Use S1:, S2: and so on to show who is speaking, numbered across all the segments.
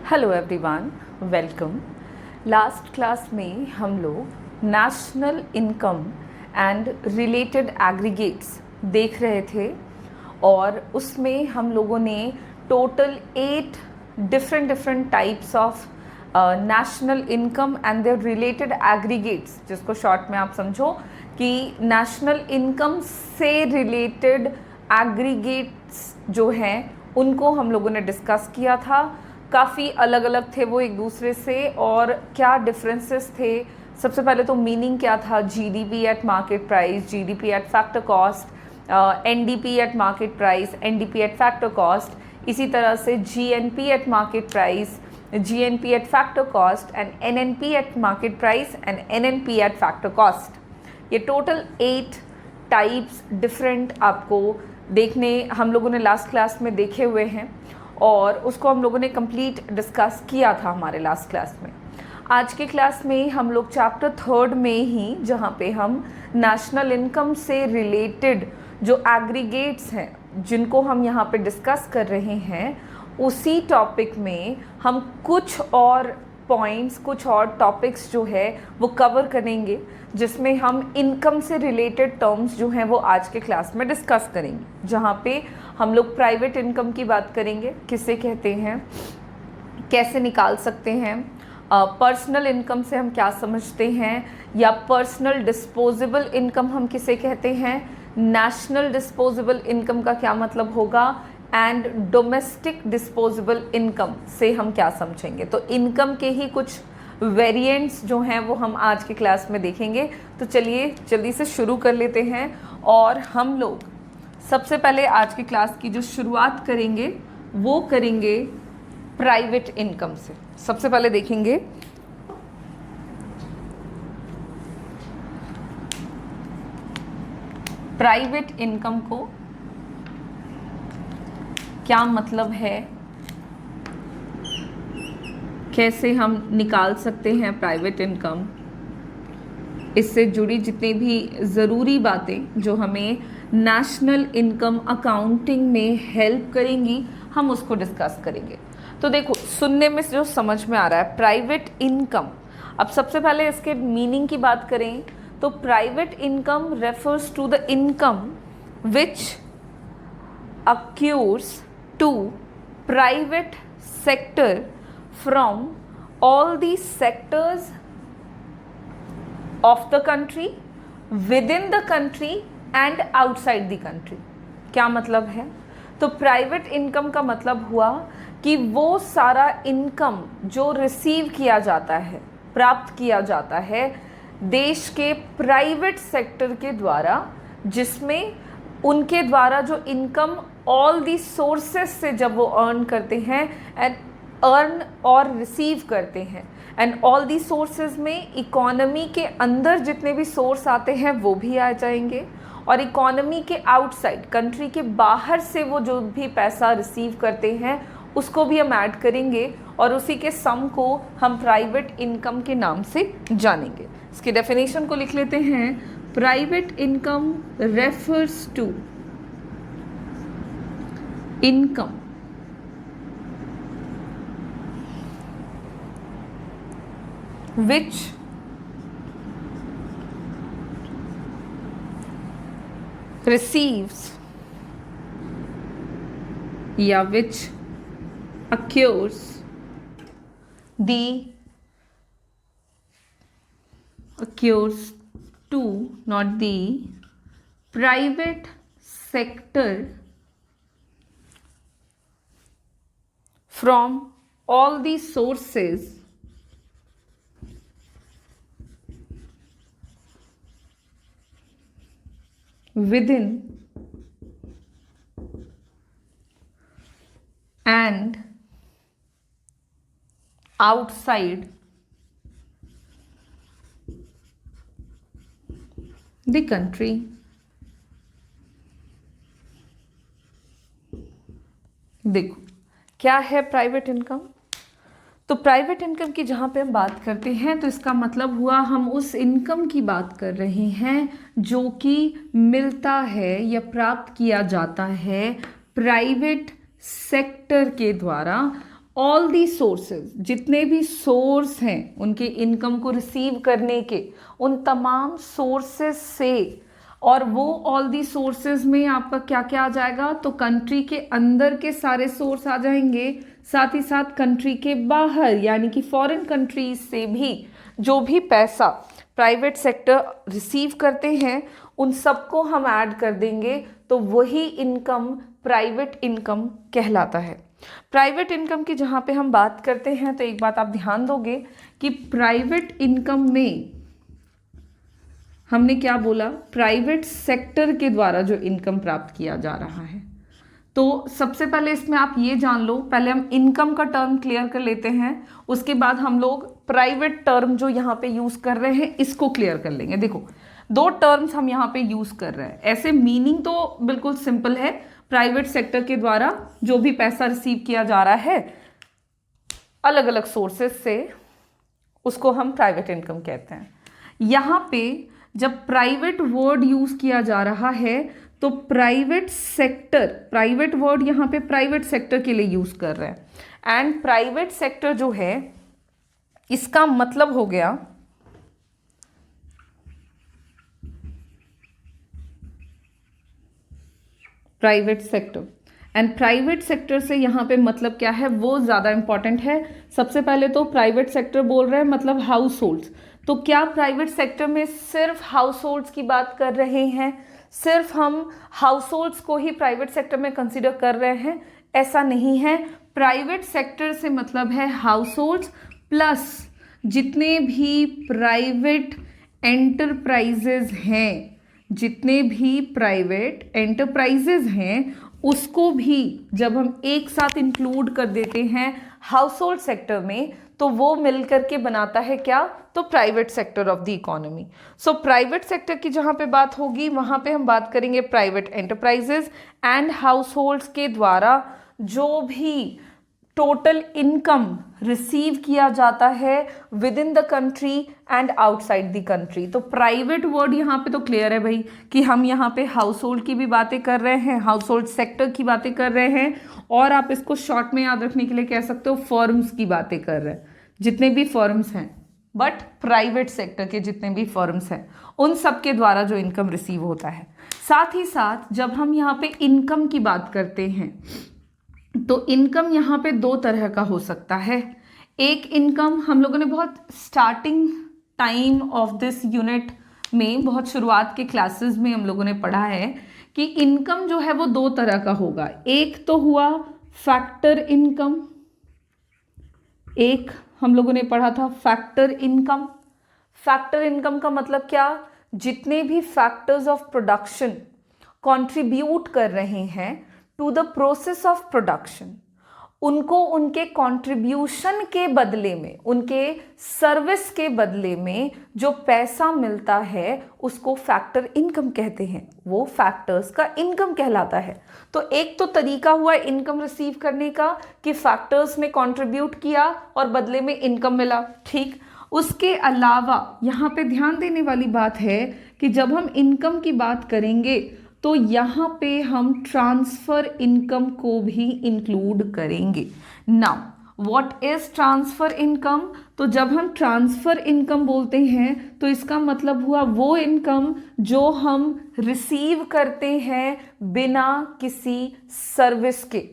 S1: Hello everyone, welcome. Last class में हम लोग national income and related aggregates देख रहे थे और उसमें हम लोगों ने total 8 different types of national income and their related aggregates, जिसको शॉर्ट में आप समझो कि नेशनल इनकम से रिलेटेड एग्रीगेट्स जो हैं उनको हम लोगों ने डिस्कस किया था। काफ़ी अलग अलग थे वो एक दूसरे से, और क्या डिफरेंसेस थे। सबसे पहले तो मीनिंग क्या था, GDP at market price, GDP at factor cost, NDP at market price, NDP at factor cost. इसी तरह से GNP eight market price, GNP eight factor cost, and NNP eight market price and NNP eight factor cost. ये total 8 types different आपको देखने हम लोगों ने last class में देखे हुए हैं और उसको हम लोगों ने कंप्लीट डिस्कस किया था हमारे लास्ट क्लास में। आज के क्लास में हम लोग चैप्टर 3 में ही, जहाँ पे हम नेशनल इनकम से रिलेटेड जो एग्रीगेट्स हैं जिनको हम यहाँ पे डिस्कस कर रहे हैं, उसी टॉपिक में हम कुछ और पॉइंट्स, कुछ और टॉपिक्स जो है वो कवर करेंगे, जिसमें हम इनकम से रिलेटेड टर्म्स जो हैं वो आज के क्लास में डिस्कस करेंगे। जहाँ पे हम लोग प्राइवेट इनकम की बात करेंगे, किसे कहते हैं, कैसे निकाल सकते हैं, पर्सनल इनकम से हम क्या समझते हैं, या पर्सनल डिस्पोजेबल इनकम हम किसे कहते हैं, नेशनल डिस्पोजेबल इनकम का क्या मतलब होगा, एंड डोमेस्टिक डिस्पोजेबल इनकम से हम क्या समझेंगे। तो इनकम के ही कुछ वेरिएंट्स जो हैं वो हम आज के क्लास में देखेंगे। तो चलिए जल्दी से शुरू कर लेते हैं। और हम लोग सबसे पहले आज की क्लास की जो शुरुआत करेंगे वो करेंगे प्राइवेट इनकम से। सबसे पहले देखेंगे प्राइवेट इनकम को क्या मतलब है, कैसे हम निकाल सकते हैं प्राइवेट इनकम, इससे जुड़ी जितनी भी ज़रूरी बातें जो हमें नेशनल इनकम अकाउंटिंग में हेल्प करेंगी, हम उसको डिस्कस करेंगे। तो देखो, सुनने में जो समझ में आ रहा है प्राइवेट इनकम। अब सबसे पहले इसके मीनिंग की बात करें तो private income refers to the income which accrues to private sector from all the sectors of the country, within the country and outside the country। क्या मतलब है? तो प्राइवेट इनकम का मतलब हुआ कि वो सारा इनकम जो रिसीव किया जाता है, प्राप्त किया जाता है देश के प्राइवेट सेक्टर के द्वारा, जिसमें उनके द्वारा जो इनकम ऑल दी सोर्सेस से जब वो अर्न करते हैं एंड अर्न और रिसीव करते हैं, एंड ऑल दी सोर्सेज में इकोनॉमी के अंदर जितने भी सोर्स आते हैं वो भी आ जाएंगे, और इकोनॉमी के आउटसाइड, कंट्री के बाहर से वो जो भी पैसा रिसीव करते हैं उसको भी हम ऐड करेंगे, और उसी के सम को हम प्राइवेट इनकम के नाम से जानेंगे। इसकी डेफिनेशन को लिख लेते हैं। Private income refers to income which receives या which occurs to not the private sector from all the sources within and outside the country। देखो क्या है प्राइवेट इनकम। तो प्राइवेट इनकम की जहाँ पे हम बात करते हैं तो इसका मतलब हुआ हम उस इनकम की बात कर रहे हैं जो कि मिलता है या प्राप्त किया जाता है प्राइवेट सेक्टर के द्वारा ऑल दी सोर्सेज, जितने भी सोर्स हैं उनके इनकम को रिसीव करने के, उन तमाम सोर्सेज से, और वो ऑल दी सोर्सेज में आपका क्या क्या आ जाएगा, तो कंट्री के अंदर के सारे सोर्स आ जाएंगे, साथ ही साथ कंट्री के बाहर यानी कि फॉरेन कंट्रीज से भी जो भी पैसा प्राइवेट सेक्टर रिसीव करते हैं उन सबको हम ऐड कर देंगे, तो वही इनकम प्राइवेट इनकम कहलाता है। प्राइवेट इनकम की जहाँ पे हम बात करते हैं तो एक बात आप ध्यान दोगे कि प्राइवेट इनकम में हमने क्या बोला, प्राइवेट सेक्टर के द्वारा जो इनकम प्राप्त किया जा रहा है। तो सबसे पहले इसमें आप ये जान लो, पहले हम इनकम का टर्म क्लियर कर लेते हैं, उसके बाद हम लोग प्राइवेट टर्म जो यहाँ पे यूज कर रहे हैं इसको क्लियर कर लेंगे। देखो, दो टर्म्स हम यहाँ पे यूज कर रहे हैं, ऐसे मीनिंग तो बिल्कुल सिंपल है, प्राइवेट सेक्टर के द्वारा जो भी पैसा रिसीव किया जा रहा है अलग अलग सोर्सेस से, उसको हम प्राइवेट इनकम कहते हैं। यहाँ पे जब प्राइवेट वर्ड यूज किया जा रहा है तो प्राइवेट सेक्टर, प्राइवेट वर्ड यहाँ पे प्राइवेट सेक्टर के लिए यूज कर रहे हैं, एंड प्राइवेट सेक्टर जो है इसका मतलब हो गया private sector. And private sector से यहाँ पे मतलब क्या है वो ज़्यादा इंपॉर्टेंट है। सबसे पहले तो प्राइवेट सेक्टर बोल रहे हैं मतलब हाउस होल्ड्स, तो क्या प्राइवेट सेक्टर में सिर्फ हाउस होल्ड्स की बात कर रहे हैं, सिर्फ हम हाउस होल्ड्स को ही प्राइवेट सेक्टर में कंसिडर कर रहे हैं? ऐसा नहीं है। प्राइवेट सेक्टर से मतलब है हाउस होल्ड्स प्लस जितने भी प्राइवेट एंटरप्राइजेज हैं, जितने भी प्राइवेट एंटरप्राइजेज हैं उसको भी जब हम एक साथ इंक्लूड कर देते हैं हाउस होल्ड सेक्टर में तो वो मिलकर के बनाता है क्या, तो private sector of the economy. So private sector की जहाँ पे बात होगी वहाँ पे हम बात करेंगे private enterprises and house holds के द्वारा जो भी टोटल इनकम रिसीव किया जाता है with in the country and outside the country. तो प्राइवेट वर्ड यहाँ पे तो क्लियर है भाई कि हम यहाँ पे हाउस होल्ड की भी बातें कर रहे हैं, हाउस होल्ड सेक्टर की बातें कर रहे हैं, और आप इसको शॉर्ट में याद रखने के लिए कह सकते हो फर्म्स की बातें कर रहे हैं, जितने भी फर्म्स हैं, बट प्राइवेट सेक्टर के जितने भी फर्म्स हैं उन सब के द्वारा जो इनकम रिसीव होता है। साथ ही साथ जब हम यहाँ पे इनकम की बात करते हैं तो इनकम यहाँ पे दो तरह का हो सकता है। एक इनकम हम लोगों ने बहुत starting time of this unit में, बहुत शुरुआत के क्लासेस में हम लोगों ने पढ़ा है कि इनकम जो है वो दो तरह का होगा। एक तो हुआ फैक्टर इनकम, एक हम लोगों ने पढ़ा था फैक्टर इनकम। फैक्टर इनकम का मतलब क्या, जितने भी फैक्टर्स ऑफ प्रोडक्शन कंट्रीब्यूट कर रहे हैं to the process of production, उनको उनके कंट्रीब्यूशन के बदले में, उनके सर्विस के बदले में जो पैसा मिलता है उसको फैक्टर इनकम कहते हैं, वो फैक्टर्स का इनकम कहलाता है। तो एक तो तरीका हुआ इनकम रिसीव करने का कि फैक्टर्स ने कंट्रीब्यूट किया और बदले में इनकम मिला, ठीक। उसके अलावा यहाँ पे ध्यान देने वाली बात है कि जब हम इनकम की बात करेंगे तो यहाँ पे हम ट्रांसफर इनकम को भी इंक्लूड करेंगे। Now what is transfer income, तो जब हम ट्रांसफर इनकम बोलते हैं तो इसका मतलब हुआ वो इनकम जो हम रिसीव करते हैं बिना किसी सर्विस के।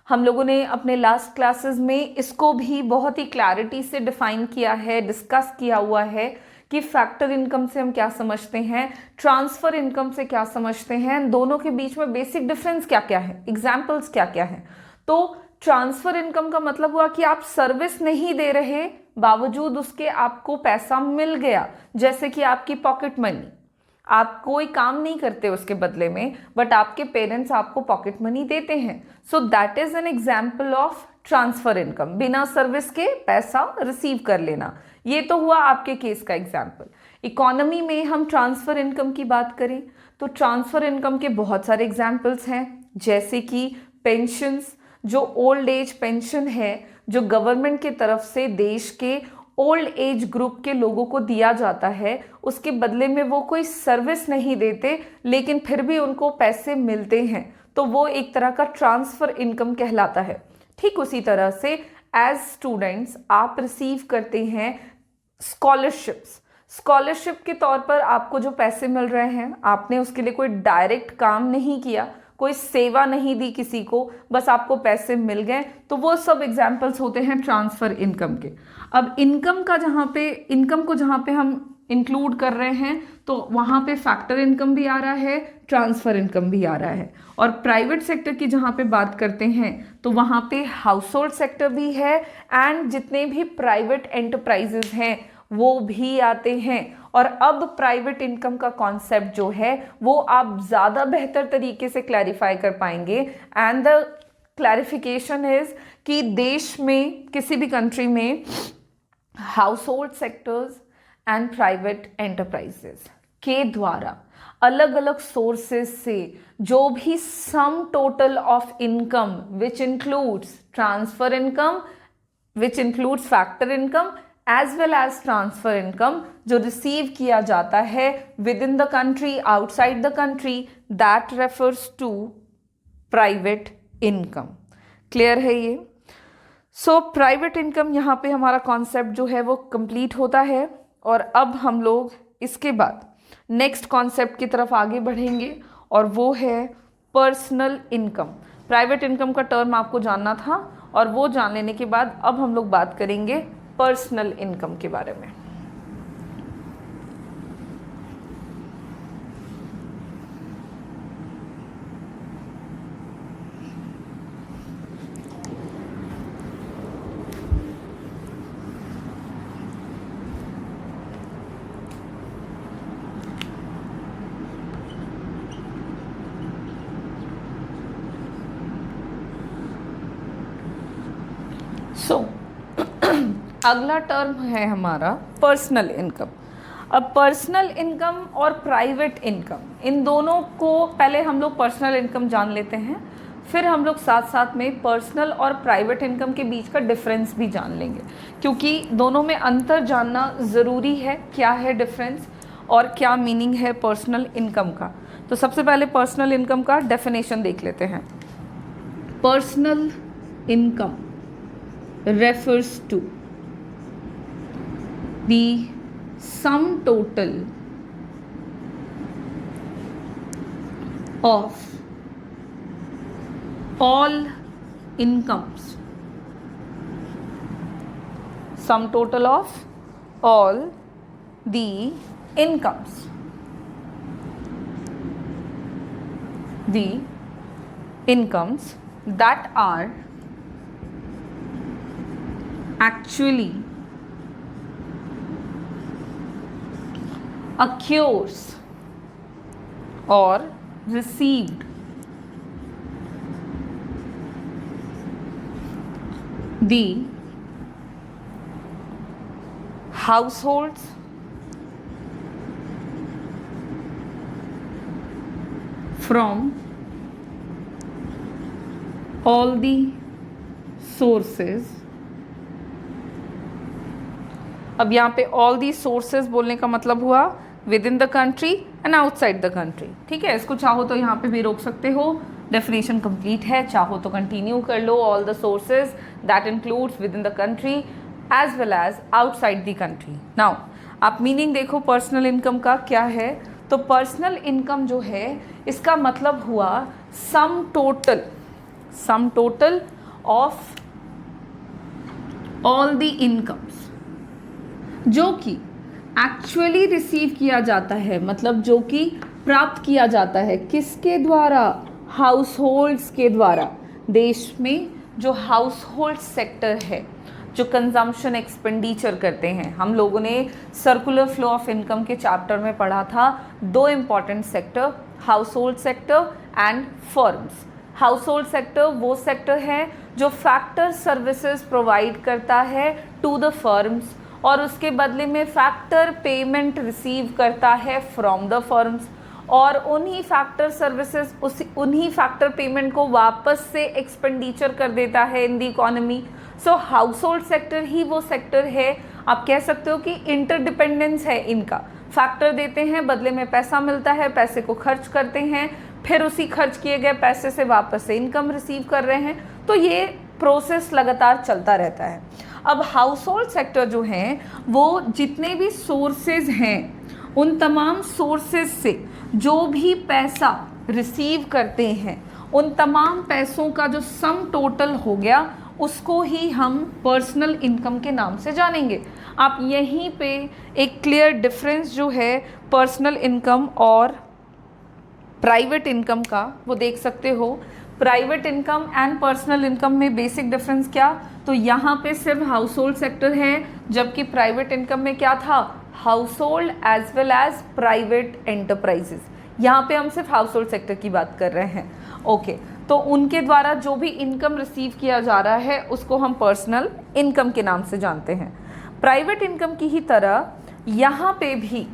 S1: हम लोगों ने अपने लास्ट क्लासेस में इसको भी बहुत ही क्लैरिटी से डिफाइन किया है, डिस्कस किया हुआ है कि फैक्टर इनकम से हम क्या समझते हैं, ट्रांसफर इनकम से क्या समझते हैं, दोनों के बीच में बेसिक डिफरेंस क्या क्या है, एग्जाम्पल्स क्या क्या है। तो ट्रांसफर इनकम का मतलब हुआ कि आप सर्विस नहीं दे रहे बावजूद उसके आपको पैसा मिल गया, जैसे कि आपकी पॉकेट मनी, आप कोई काम नहीं करते उसके बदले में बट आपके पेरेंट्स आपको पॉकेट मनी देते हैं। So that is an example of transfer income, बिना सर्विस के पैसा रिसीव कर लेना। ये तो हुआ आपके केस का एग्जाम्पल। इकोनॉमी में हम ट्रांसफर इनकम की बात करें तो ट्रांसफर इनकम के बहुत सारे एग्जाम्पल्स हैं, जैसे कि पेंशन्स, जो ओल्ड एज पेंशन है जो गवर्नमेंट की तरफ से देश के ओल्ड एज ग्रुप के लोगों को दिया जाता है, उसके बदले में वो कोई सर्विस नहीं देते लेकिन फिर भी उनको पैसे मिलते हैं, तो वो एक तरह का ट्रांसफर इनकम कहलाता है। ठीक उसी तरह से एज स्टूडेंट्स आप रिसीव करते हैं स्कॉलरशिप के तौर पर आपको जो पैसे मिल रहे हैं, आपने उसके लिए कोई डायरेक्ट काम नहीं किया, कोई सेवा नहीं दी किसी को, बस आपको पैसे मिल गए, तो वो सब एग्जाम्पल्स होते हैं ट्रांसफर इनकम के। अब इनकम को जहाँ पे हम इंक्लूड कर रहे हैं तो वहाँ पे फैक्टर इनकम भी आ रहा है, ट्रांसफर इनकम भी आ रहा है। और प्राइवेट सेक्टर की जहाँ पे बात करते हैं तो वहाँ पे हाउस होल्ड सेक्टर भी है एंड जितने भी प्राइवेट एंटरप्राइजेज हैं वो भी आते हैं। और अब प्राइवेट इनकम का कॉन्सेप्ट जो है वो आप ज़्यादा बेहतर तरीके से क्लैरिफाई कर पाएंगे। एंड द क्लैरिफिकेशन इज कि देश में किसी भी कंट्री में household sectors and private enterprises के द्वारा अलग अलग सोर्सेस से जो भी sum total of income which includes transfer income, which includes factor income as well as transfer income जो रिसीव किया जाता है with in the country, outside the country, that refers to private income. Clear है ये? So private income यहाँ पे हमारा concept जो है वो कंप्लीट होता है। और अब हम लोग इसके बाद नेक्स्ट कॉन्सेप्ट की तरफ आगे बढ़ेंगे और वो है पर्सनल इनकम। प्राइवेट इनकम का टर्म आपको जानना था और वो जान लेने के बाद अब हम लोग बात करेंगे पर्सनल इनकम के बारे में। अगला टर्म है हमारा पर्सनल इनकम। अब पर्सनल इनकम और प्राइवेट इनकम, इन दोनों को पहले हम लोग पर्सनल इनकम जान लेते हैं, फिर हम लोग साथ साथ में पर्सनल और प्राइवेट इनकम के बीच का डिफरेंस भी जान लेंगे, क्योंकि दोनों में अंतर जानना ज़रूरी है। क्या है डिफरेंस और क्या मीनिंग है पर्सनल इनकम का। तो सबसे पहले पर्सनल इनकम का डेफिनेशन देख लेते हैं। Personal income refers to the sum total of all incomes, sum total of all the incomes, the incomes that are actually occurs or received the households from all the sources। अब यहाँ पे all the sources बोलने का मतलब हुआ with in the country and outside the country. ठीक है, इसको चाहो तो यहाँ पे भी रोक सकते हो, डेफिनेशन कंप्लीट है, चाहो तो कंटिन्यू कर लो। All the sources that includes with in the country as well as outside the country. Now आप मीनिंग देखो पर्सनल इनकम का क्या है। तो पर्सनल इनकम जो है इसका मतलब हुआ सम total of all the incomes जो कि एक्चुअली रिसीव किया जाता है, मतलब जो कि प्राप्त किया जाता है किसके द्वारा, हाउस होल्ड्स के द्वारा। देश में जो हाउस होल्ड सेक्टर है जो कंजम्पशन एक्सपेंडिचर करते हैं, हम लोगों ने सर्कुलर फ्लो ऑफ इनकम के चैप्टर में पढ़ा था दो important sector, house hold sector and firms. House hold sector वो सेक्टर है जो फैक्टर सर्विसेज प्रोवाइड करता है टू द फर्म्स और उसके बदले में फैक्टर पेमेंट रिसीव करता है फ्रॉम द फर्म्स, और उन्हीं फैक्टर सर्विसेज उन्हीं फैक्टर पेमेंट को वापस से एक्सपेंडिचर कर देता है in the economy. So household sector ही वो सेक्टर है, आप कह सकते हो कि इंटरडिपेंडेंस है इनका। फैक्टर देते हैं, बदले में पैसा मिलता है, पैसे को खर्च करते हैं, फिर उसी खर्च किए गए पैसे से वापस से इनकम रिसीव कर रहे हैं। तो ये प्रोसेस लगातार चलता रहता है। अब हाउस होल्ड सेक्टर जो हैं वो जितने भी सोर्सेज हैं उन तमाम सोर्सेज से जो भी पैसा रिसीव करते हैं उन तमाम पैसों का जो सम टोटल हो गया उसको ही हम पर्सनल इनकम के नाम से जानेंगे। आप यहीं पे एक क्लियर डिफरेंस जो है पर्सनल इनकम और प्राइवेट इनकम का वो देख सकते हो। Private income and personal income में बेसिक डिफरेंस क्या, तो यहाँ पे सिर्फ हाउस होल्ड सेक्टर है, जबकि प्राइवेट इनकम में क्या था, household as well as private enterprises. यहाँ पे हम सिर्फ हाउस होल्ड सेक्टर की बात कर रहे हैं। ओके, तो उनके द्वारा जो भी इनकम रिसीव किया जा रहा है उसको हम पर्सनल इनकम के नाम से जानते हैं। प्राइवेट इनकम की ही तरह यहाँ पे भी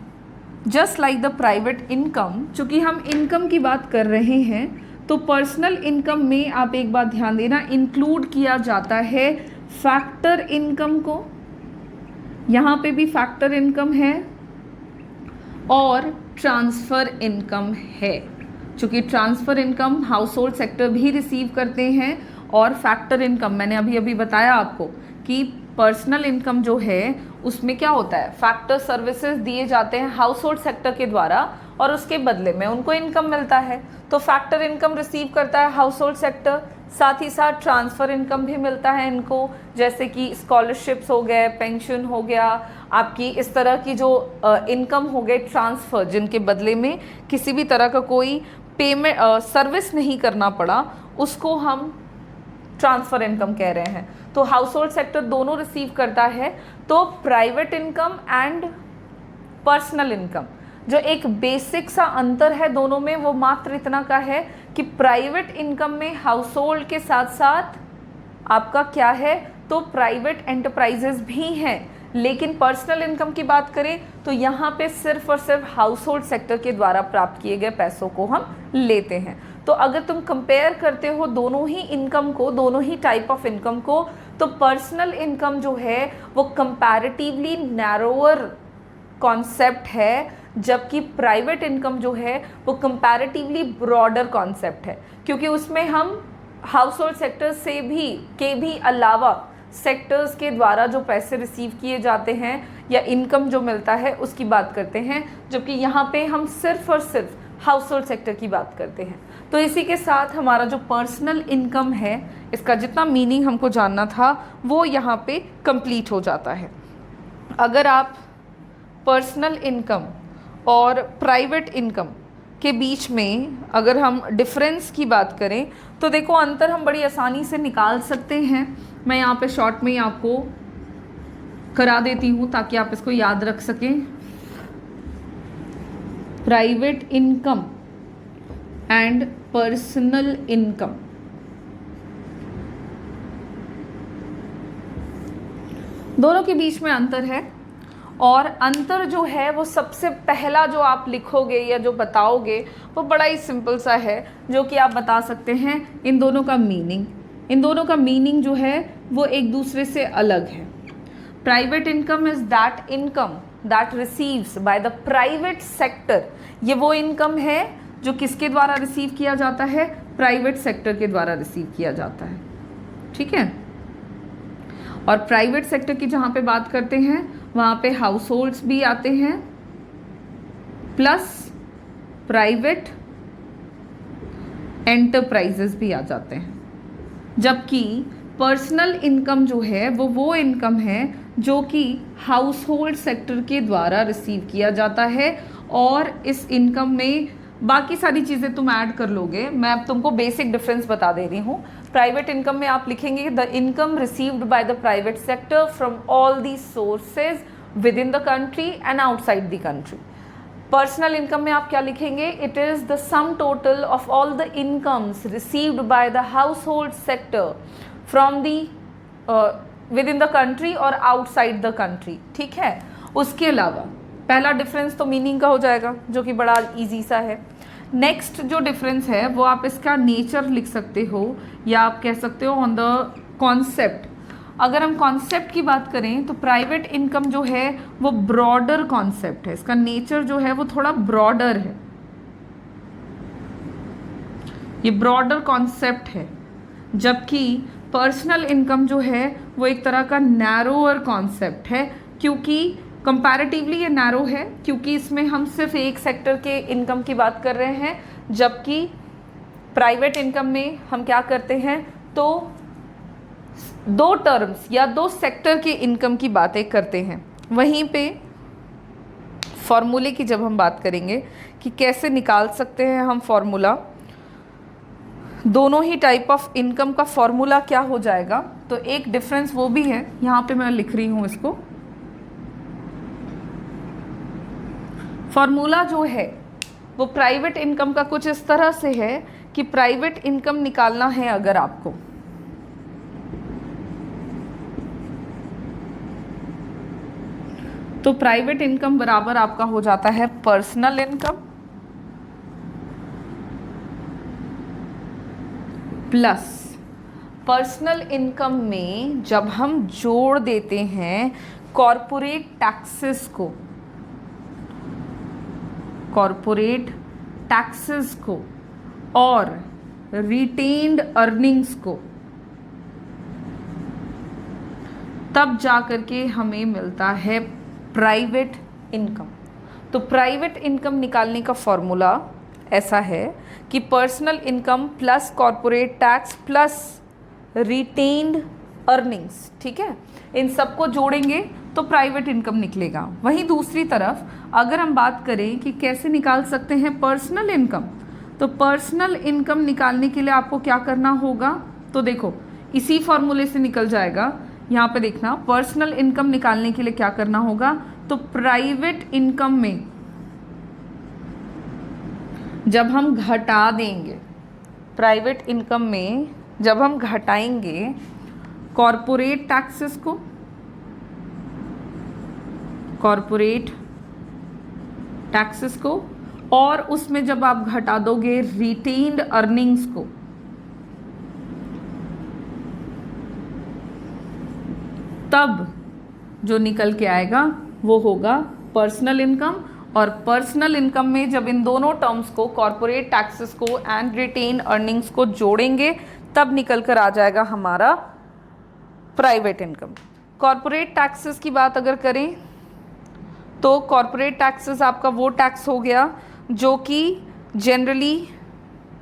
S1: just like the private income, चूँकि हम इनकम की बात कर रहे हैं तो पर्सनल इनकम में आप एक बात ध्यान देना, इंक्लूड किया जाता है फैक्टर इनकम को। यहाँ पे भी फैक्टर इनकम है और ट्रांसफ़र इनकम है। चूँकि transfer income house hold sector भी रिसीव करते हैं और फैक्टर इनकम मैंने अभी बताया आपको कि पर्सनल इनकम जो है उसमें क्या होता है, फैक्टर सर्विसेज दिए जाते हैं हाउस होल्ड सेक्टर के द्वारा और उसके बदले में उनको इनकम मिलता है। तो फैक्टर इनकम रिसीव करता है हाउस होल्ड सेक्टर, साथ ही साथ ट्रांसफ़र इनकम भी मिलता है इनको, जैसे कि स्कॉलरशिप्स हो गए, पेंशन हो गया, आपकी इस तरह की जो इनकम हो गए ट्रांसफ़र, जिनके बदले में किसी भी तरह का कोई पेमेंट सर्विस नहीं करना पड़ा, उसको हम ट्रांसफ़र इनकम कह रहे हैं। तो हाउस होल्ड सेक्टर दोनों रिसीव करता है। तो private income and personal income जो एक बेसिक सा अंतर है दोनों में वो मात्र इतना का है कि प्राइवेट इनकम में हाउस होल्ड के साथ साथ आपका क्या है, तो प्राइवेट एंटरप्राइजेस भी हैं। लेकिन पर्सनल इनकम की बात करें तो यहाँ पे सिर्फ और सिर्फ हाउस होल्ड सेक्टर के द्वारा प्राप्त किए गए पैसों को हम लेते हैं। तो अगर तुम कंपेयर करते हो दोनों ही इनकम को, दोनों ही टाइप ऑफ इनकम को, तो पर्सनल इनकम जो है वो कंपैरेटिवली नैरोअर कॉन्सेप्ट है, जबकि प्राइवेट इनकम जो है वो कंपैरेटिवली ब्रॉडर कॉन्सेप्ट है, क्योंकि उसमें हम हाउस होल्ड सेक्टर से भी अलावा सेक्टर्स के द्वारा जो पैसे रिसीव किए जाते हैं या इनकम जो मिलता है उसकी बात करते हैं, जबकि यहाँ पे हम सिर्फ और सिर्फ हाउस होल्ड सेक्टर की बात करते हैं। तो इसी के साथ हमारा जो पर्सनल इनकम है इसका जितना मीनिंग हमको जानना था वो यहाँ पे कंप्लीट हो जाता है। अगर आप पर्सनल इनकम और प्राइवेट इनकम के बीच में अगर हम डिफरेंस की बात करें तो देखो अंतर हम बड़ी आसानी से निकाल सकते हैं। मैं यहाँ पे शॉर्ट में ही आपको करा देती हूँ ताकि आप इसको याद रख सकें। Private income and personal income, दोनों के बीच में अंतर है और अंतर जो है वो सबसे पहला जो आप लिखोगे या जो बताओगे वो बड़ा ही सिंपल सा है, जो कि आप बता सकते हैं इन दोनों का मीनिंग। इन दोनों का मीनिंग जो है वो एक दूसरे से अलग है। Private income is that income that receives by the private sector. ये वो इनकम है जो किसके द्वारा रिसीव किया जाता है, प्राइवेट सेक्टर के द्वारा रिसीव किया जाता है। ठीक है, और प्राइवेट सेक्टर की जहाँ पे बात करते हैं वहाँ पे हाउस होल्ड्स भी आते हैं प्लस प्राइवेट एंटरप्राइजेस भी आ जाते हैं। जबकि पर्सनल इनकम जो है वो इनकम है जो कि हाउस होल्ड सेक्टर के द्वारा रिसीव किया जाता है और इस इनकम में बाकी सारी चीज़ें तुम ऐड कर लोगे। मैं अब तुमको बेसिक डिफरेंस बता दे रही हूँ। प्राइवेट इनकम में आप लिखेंगे the income received by the private sector from all the sources with in the country and outside the country. Personal income में आप क्या लिखेंगे, it is the some total of all the incomes received by the house hold sector from the with in the country और outside the country. ठीक है, उसके अलावा पहला डिफरेंस तो मीनिंग का हो जाएगा जो कि बड़ा इजी सा है। नेक्स्ट जो डिफरेंस है वो आप इसका नेचर लिख सकते हो या आप कह सकते हो ऑन द कॉन्सेप्ट। अगर हम कॉन्सेप्ट की बात करें तो प्राइवेट इनकम जो है वो ब्रॉडर कॉन्सेप्ट है, इसका नेचर जो है वो थोड़ा ब्रॉडर है, ये ब्रॉडर कॉन्सेप्ट है। जबकि पर्सनल इनकम जो है वो एक तरह का नैरोअर कॉन्सेप्ट है, क्योंकि कंपैरेटिवली ये नैरो है, क्योंकि इसमें हम सिर्फ एक सेक्टर के इनकम की बात कर रहे हैं, जबकि प्राइवेट इनकम में हम क्या करते हैं, तो दो टर्म्स या दो सेक्टर के इनकम की बातें करते हैं। वहीं पे फॉर्मूले की जब हम बात करेंगे कि कैसे निकाल सकते हैं हम फॉर्मूला, दोनों ही टाइप ऑफ इनकम का फॉर्मूला क्या हो जाएगा, तो एक डिफरेंस वो भी है, यहाँ पे मैं लिख रही हूँ इसको। फॉर्मूला जो है वो प्राइवेट इनकम का कुछ इस तरह से है कि प्राइवेट इनकम निकालना है अगर आपको, तो प्राइवेट इनकम बराबर आपका हो जाता है personal income plus personal income में जब हम जोड़ देते हैं कॉरपोरेट टैक्सेस को, कॉरपोरेट टैक्सेस को और रिटेन्ड अर्निंग्स को, तब जा करके हमें मिलता है प्राइवेट इनकम। तो प्राइवेट इनकम निकालने का फॉर्मूला ऐसा है कि personal income plus corporate tax plus retained earnings, ठीक है, इन सबको जोड़ेंगे तो प्राइवेट इनकम निकलेगा। वहीं दूसरी तरफ अगर हम बात करें कि कैसे निकाल सकते हैं पर्सनल इनकम, तो पर्सनल इनकम निकालने के लिए आपको क्या करना होगा, तो देखो इसी फॉर्मूले से निकल जाएगा। यहाँ पे देखना, पर्सनल इनकम निकालने के लिए क्या करना होगा, तो प्राइवेट इनकम में जब हम घटा देंगे, प्राइवेट इनकम में जब हम घटाएंगे कॉरपोरेट टैक्सेस को, कॉरपोरेट टैक्सेस को, और उसमें जब आप घटा दोगे रिटेन्ड अर्निंग्स को, तब जो निकल के आएगा वो होगा पर्सनल इनकम। और पर्सनल इनकम में जब इन दोनों टर्म्स को, कॉरपोरेट टैक्सेस को एंड रिटेन अर्निंग्स को जोड़ेंगे, तब निकल कर आ जाएगा हमारा प्राइवेट इनकम। कॉरपोरेट टैक्सेस की बात अगर करें तो कॉरपोरेट टैक्सेस आपका वो टैक्स हो गया जो कि जनरली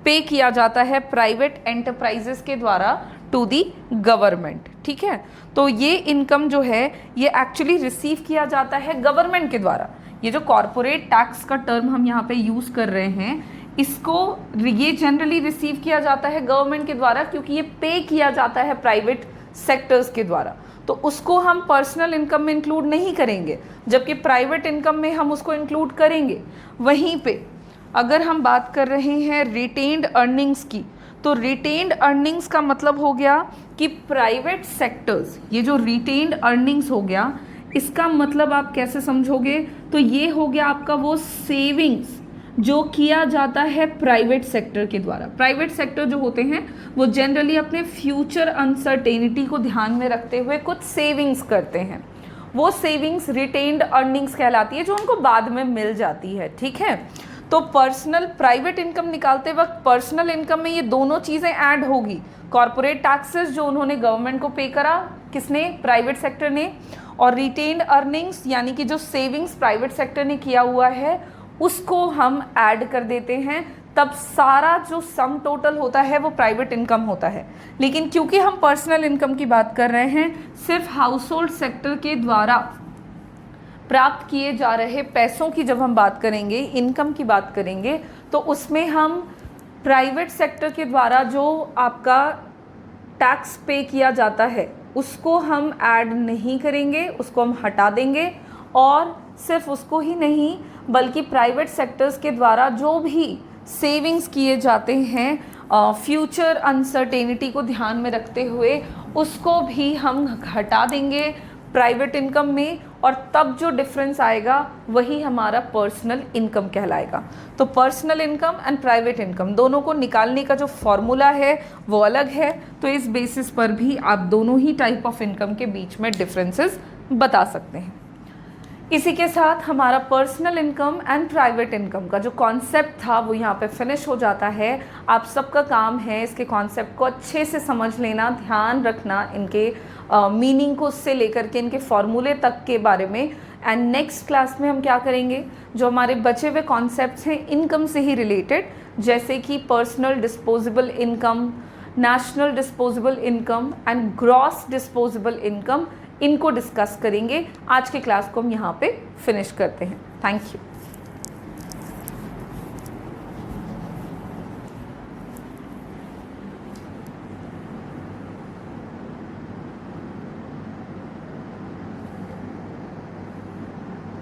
S1: पे किया जाता है प्राइवेट एंटरप्राइजेस के द्वारा टू दी गवर्नमेंट, ठीक है। तो ये इनकम जो है ये एक्चुअली रिसीव किया जाता है गवर्नमेंट के द्वारा। ये जो कॉरपोरेट टैक्स का टर्म हम यहाँ पे यूज़ कर रहे हैं, इसको ये जनरली रिसीव किया जाता है गवर्नमेंट के द्वारा, क्योंकि ये पे किया जाता है प्राइवेट सेक्टर्स के द्वारा, तो उसको हम पर्सनल इनकम में इंक्लूड नहीं करेंगे, जबकि प्राइवेट इनकम में हम उसको इंक्लूड करेंगे। वहीं पे अगर हम बात कर रहे हैं रिटेन्ड अर्निंग्स की, तो रिटेन्ड अर्निंग्स का मतलब हो गया कि प्राइवेट सेक्टर्स, ये जो रिटेन्ड अर्निंग्स हो गया, इसका मतलब आप कैसे समझोगे, तो ये हो गया आपका वो सेविंग्स जो किया जाता है प्राइवेट सेक्टर के द्वारा। प्राइवेट सेक्टर जो होते हैं वो जनरली अपने फ्यूचर अनसर्टेनिटी को ध्यान में रखते हुए कुछ सेविंग्स करते हैं, वो सेविंग्स रिटेन्ड अर्निंग्स कहलाती है, जो उनको बाद में मिल जाती है, ठीक है। तो पर्सनल प्राइवेट इनकम निकालते वक्त पर्सनल इनकम में ये दोनों चीज़ें ऐड होगी, कॉरपोरेट टैक्सेस जो उन्होंने गवर्नमेंट को पे करा, किसने, प्राइवेट सेक्टर ने, और रिटेन्ड अर्निंग्स यानी कि जो सेविंग्स प्राइवेट सेक्टर ने किया हुआ है उसको हम ऐड कर देते हैं, तब सारा जो सम टोटल होता है वो प्राइवेट इनकम होता है। लेकिन क्योंकि हम पर्सनल इनकम की बात कर रहे हैं, सिर्फ हाउस होल्ड सेक्टर के द्वारा प्राप्त किए जा रहे पैसों की जब हम बात करेंगे, इनकम की बात करेंगे, तो उसमें हम प्राइवेट सेक्टर के द्वारा जो आपका टैक्स पे किया जाता है उसको हम ऐड नहीं करेंगे, उसको हम हटा देंगे। और सिर्फ उसको ही नहीं बल्कि प्राइवेट सेक्टर्स के द्वारा जो भी सेविंग्स किए जाते हैं फ्यूचर अनसर्टेनिटी को ध्यान में रखते हुए, उसको भी हम घटा देंगे प्राइवेट इनकम में, और तब जो डिफरेंस आएगा वही हमारा पर्सनल इनकम कहलाएगा। तो personal income and private income दोनों को निकालने का जो फॉर्मूला है वो अलग है, तो इस बेसिस पर भी आप दोनों ही टाइप ऑफ इनकम के बीच में डिफरेंसेस बता सकते हैं। इसी के साथ हमारा personal income and private income का जो कॉन्सेप्ट था वो यहाँ पे फिनिश हो जाता है। आप सबका काम है इसके कॉन्सेप्ट को अच्छे से समझ लेना, ध्यान रखना इनके मीनिंग को उससे लेकर के इनके फॉर्मूले तक के बारे में। एंड नेक्स्ट क्लास में हम क्या करेंगे, जो हमारे बचे हुए कॉन्सेप्ट्स हैं इनकम से ही रिलेटेड, जैसे कि personal disposable income, national disposable income and gross disposable income, इनको डिस्कस करेंगे। आज के क्लास को हम यहाँ पे फिनिश करते हैं। Thank you.